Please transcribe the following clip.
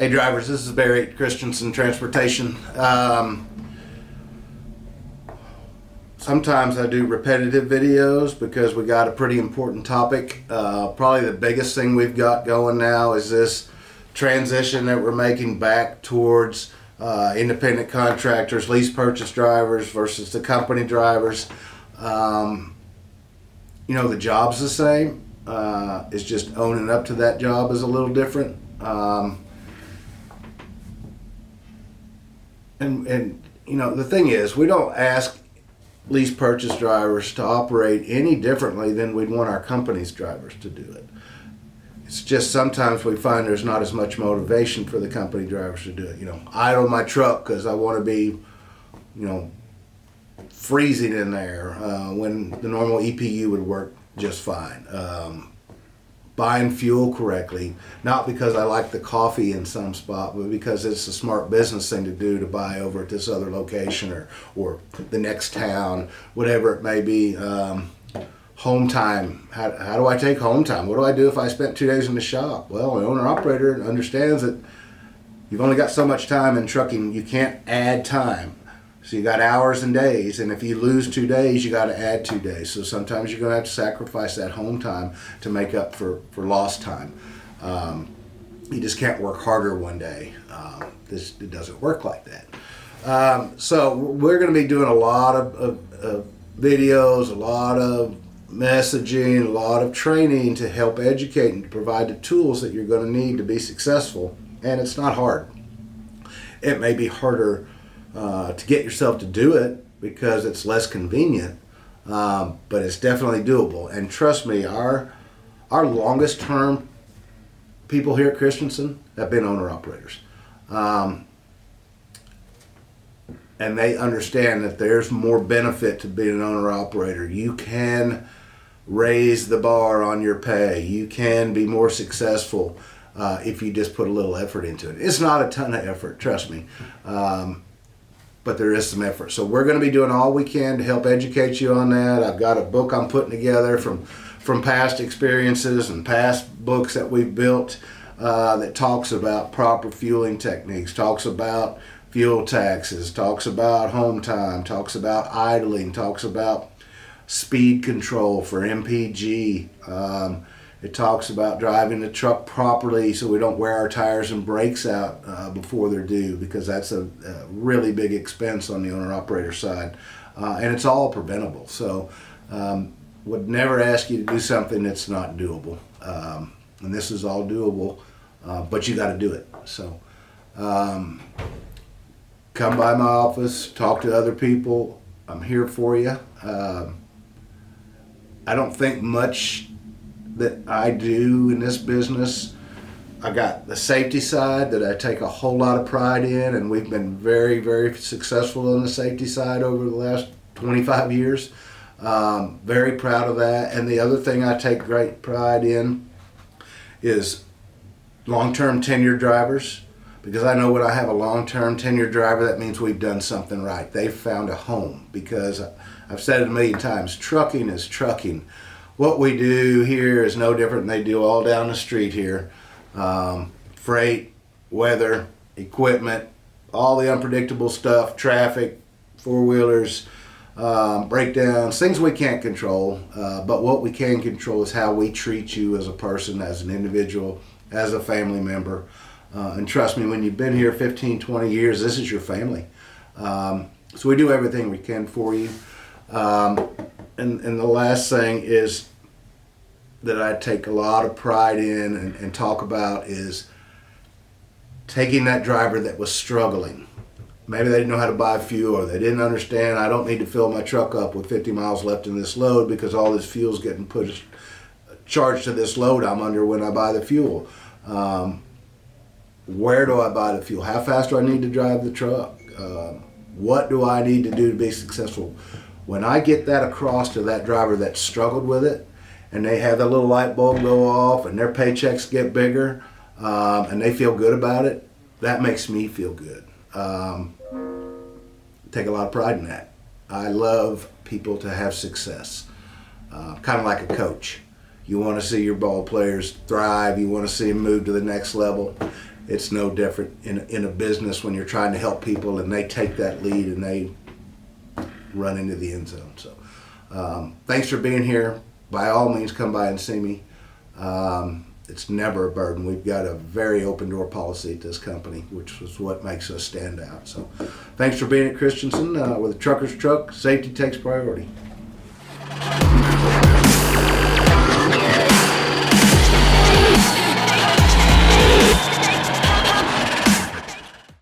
Hey drivers, this is Barry at Christenson Transportation. Sometimes I do repetitive videos because we got a pretty important topic. Probably the biggest thing we've got going now is this transition that we're making back towards independent contractors, lease purchase drivers versus the company drivers. The job's the same. It's just owning up to that job is a little different. The thing is, we don't ask lease purchase drivers to operate any differently than we'd want our company's drivers to do it. It's just sometimes we find there's not as much motivation for the company drivers to do it. Idle my truck because I want to be, freezing in there when the normal EPU would work just fine. Buying fuel correctly, not because I like the coffee in some spot, but because it's a smart business thing to do to buy over at this other location or the next town, whatever it may be. Home time. How do I take home time? What do I do if I spent 2 days in the shop? Well, an owner-operator understands that you've only got so much time in trucking. You can't add time. So you got hours and days, and if you lose 2 days, you got to add 2 days. So sometimes you're going to have to sacrifice that home time to make up for lost time. You just can't work harder one day. It doesn't work like that. So we're going to be doing a lot of videos, a lot of messaging, a lot of training to help educate and to provide the tools that you're going to need to be successful. And it's not hard. It may be harder to get yourself to do it because it's less convenient, but it's definitely doable. And trust me, our longest term people here at Christenson have been owner operators, and they understand that there's more benefit to being an owner operator. You can raise the bar on your pay. You can be more successful if you just put a little effort into it. It's not a ton of effort, trust me. But there is some effort. So we're going to be doing all we can to help educate you on that. I've got a book I'm putting together from past experiences and past books that we've built that talks about proper fueling techniques, talks about fuel taxes, talks about home time, talks about idling, talks about speed control for MPG. It talks about driving the truck properly so we don't wear our tires and brakes out before they're due, because that's a really big expense on the owner-operator side. And it's all preventable. So would never ask you to do something that's not doable. And this is all doable, but you got to do it. So come by my office, talk to other people. I'm here for you. I don't think much that I do in this business. I got the safety side that I take a whole lot of pride in, and we've been very, very successful on the safety side over the last 25 years. Very proud of that. And the other thing I take great pride in is long-term tenured drivers, because I know when I have a long-term tenured driver, that means we've done something right. They've found a home, because I've said it a million times, trucking is trucking. What we do here is no different than they do all down the street here. Freight, weather, equipment, all the unpredictable stuff, traffic, four-wheelers, breakdowns, things we can't control. But what we can control is how we treat you as a person, as an individual, as a family member. And trust me, when you've been here 15, 20 years, this is your family. So we do everything we can for you. And the last thing is that I take a lot of pride in and talk about is taking that driver that was struggling. Maybe they didn't know how to buy fuel, or they didn't understand I don't need to fill my truck up with 50 miles left in this load because all this fuel's getting charged to this load I'm under when I buy the fuel. Where do I buy the fuel? How fast do I need to drive the truck? What do I need to do to be successful? When I get that across to that driver that struggled with it, and they have that little light bulb go off and their paychecks get bigger, and they feel good about it, that makes me feel good. Take a lot of pride in that. I love people to have success, kind of like a coach. You want to see your ball players thrive. You want to see them move to the next level. it's no different in a business when you're trying to help people and they take that lead and they run into the end zone. So thanks for being here. By all means, come by and see me. It's never a burden. We've got a very open door policy at this company, which is what makes us stand out. So thanks for being at Christenson. With a trucker's truck, safety takes priority.